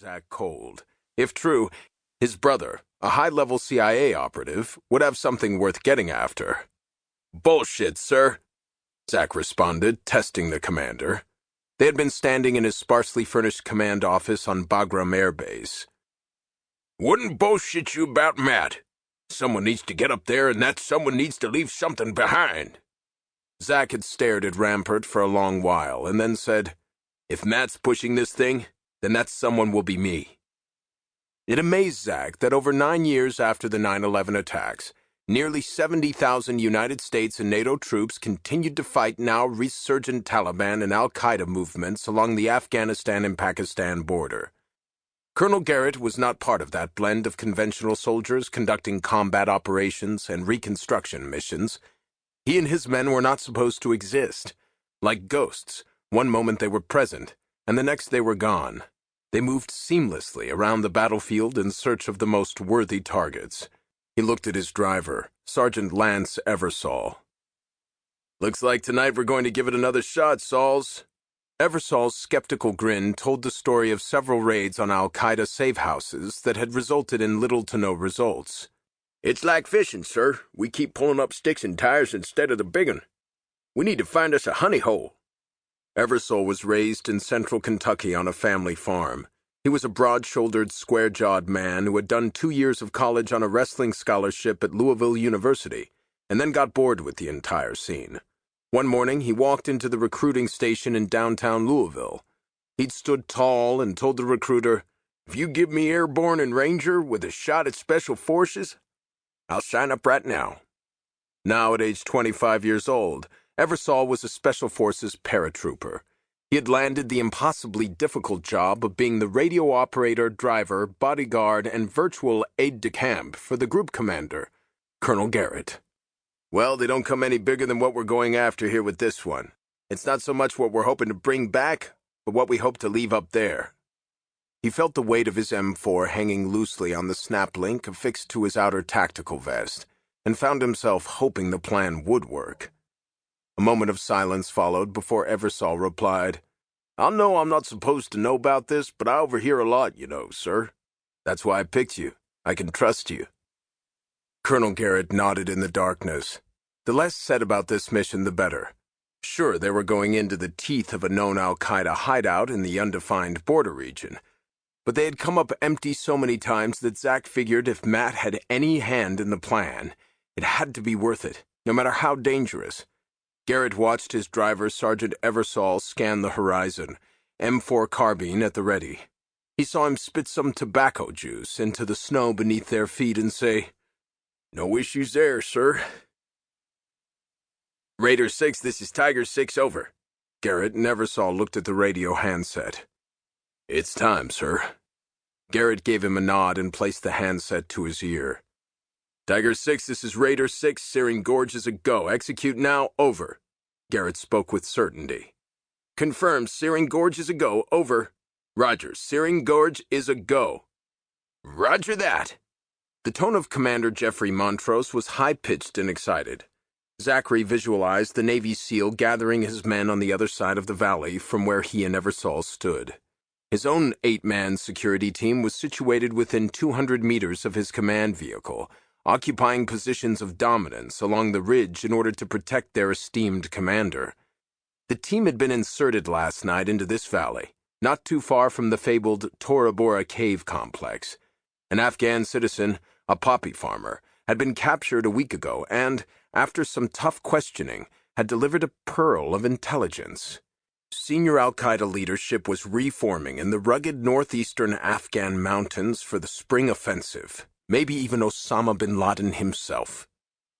Zach cold. If true, his brother, a high-level CIA operative, would have something worth getting after. "Bullshit, sir," Zach responded, testing the commander. They had been standing in his sparsely furnished command office on Bagram Air Base. "Wouldn't bullshit you about Matt. Someone needs to get up there, and that someone needs to leave something behind." Zach had stared at Rampart for a long while, and then said, "If Matt's pushing this thing, then that someone will be me." It amazed Zach that over 9 years after the 9/11 attacks, nearly 70,000 United States and NATO troops continued to fight now resurgent Taliban and al-Qaeda movements along the Afghanistan and Pakistan border. Colonel Garrett was not part of that blend of conventional soldiers conducting combat operations and reconstruction missions. He and his men were not supposed to exist. Like ghosts, one moment they were present, and the next they were gone. They moved seamlessly around the battlefield in search of the most worthy targets. He looked at his driver, Sergeant Lance Eversole. "Looks like tonight we're going to give it another shot, Sauls." Eversole's skeptical grin told the story of several raids on al-Qaeda safe houses that had resulted in little to no results. "It's like fishing, sir. We keep pulling up sticks and tires instead of the big one. We need to find us a honey hole." Eversole was raised in central Kentucky on a family farm. He was a broad-shouldered, square-jawed man who had done 2 years of college on a wrestling scholarship at Louisville University, and then got bored with the entire scene. One morning, he walked into the recruiting station in downtown Louisville. He'd stood tall and told the recruiter, "If you give me airborne and ranger with a shot at special forces, I'll sign up right now." Now, at age 25 years old, Eversole was a Special Forces paratrooper. He had landed the impossibly difficult job of being the radio operator, driver, bodyguard, and virtual aide-de-camp for the group commander, Colonel Garrett. "Well, they don't come any bigger than what we're going after here with this one. It's not so much what we're hoping to bring back, but what we hope to leave up there." He felt the weight of his M4 hanging loosely on the snap link affixed to his outer tactical vest, and found himself hoping the plan would work. A moment of silence followed before Eversole replied, "I know I'm not supposed to know about this, but I overhear a lot, you know, sir. That's why I picked you. I can trust you." Colonel Garrett nodded in the darkness. The less said about this mission, the better. Sure, they were going into the teeth of a known al-Qaeda hideout in the undefined border region, but they had come up empty so many times that Zach figured if Matt had any hand in the plan, it had to be worth it, no matter how dangerous. Garrett watched his driver, Sergeant Eversole, scan the horizon, M4 carbine at the ready. He saw him spit some tobacco juice into the snow beneath their feet and say, "No issues there, sir." "Raider 6, this is Tiger 6, over." Garrett and Eversole looked at the radio handset. "It's time, sir." Garrett gave him a nod and placed the handset to his ear. "Tiger 6, this is Raider 6, Searing Gorge is a go. Execute now, over." Garrett spoke with certainty. "Confirmed, Searing Gorge is a go, over." "Roger, Searing Gorge is a go." "Roger that." The tone of Commander Jeffrey Montrose was high-pitched and excited. Zachary visualized the Navy SEAL gathering his men on the other side of the valley from where he and Eversole stood. His own 8-man security team was situated within 200 meters of his command vehicle, occupying positions of dominance along the ridge in order to protect their esteemed commander. The team had been inserted last night into this valley, not too far from the fabled Tora Bora cave complex. An Afghan citizen, a poppy farmer, had been captured a week ago and, after some tough questioning, had delivered a pearl of intelligence. Senior al-Qaeda leadership was reforming in the rugged northeastern Afghan mountains for the spring offensive. Maybe even Osama bin Laden himself.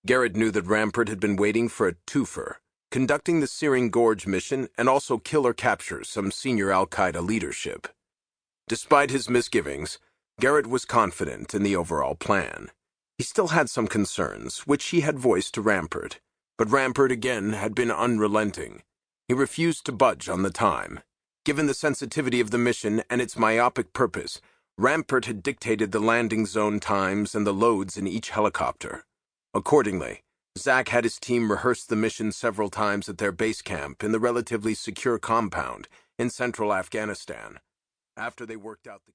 Garrett knew that Rampart had been waiting for a twofer, conducting the Searing Gorge mission and also kill or capture some senior al-Qaeda leadership. Despite his misgivings, Garrett was confident in the overall plan. He still had some concerns, which he had voiced to Rampart, but Rampart again had been unrelenting. He refused to budge on the time. Given the sensitivity of the mission and its myopic purpose, Rampart had dictated the landing zone times and the loads in each helicopter. Accordingly, Zach had his team rehearse the mission several times at their base camp in the relatively secure compound in central Afghanistan. After they worked out the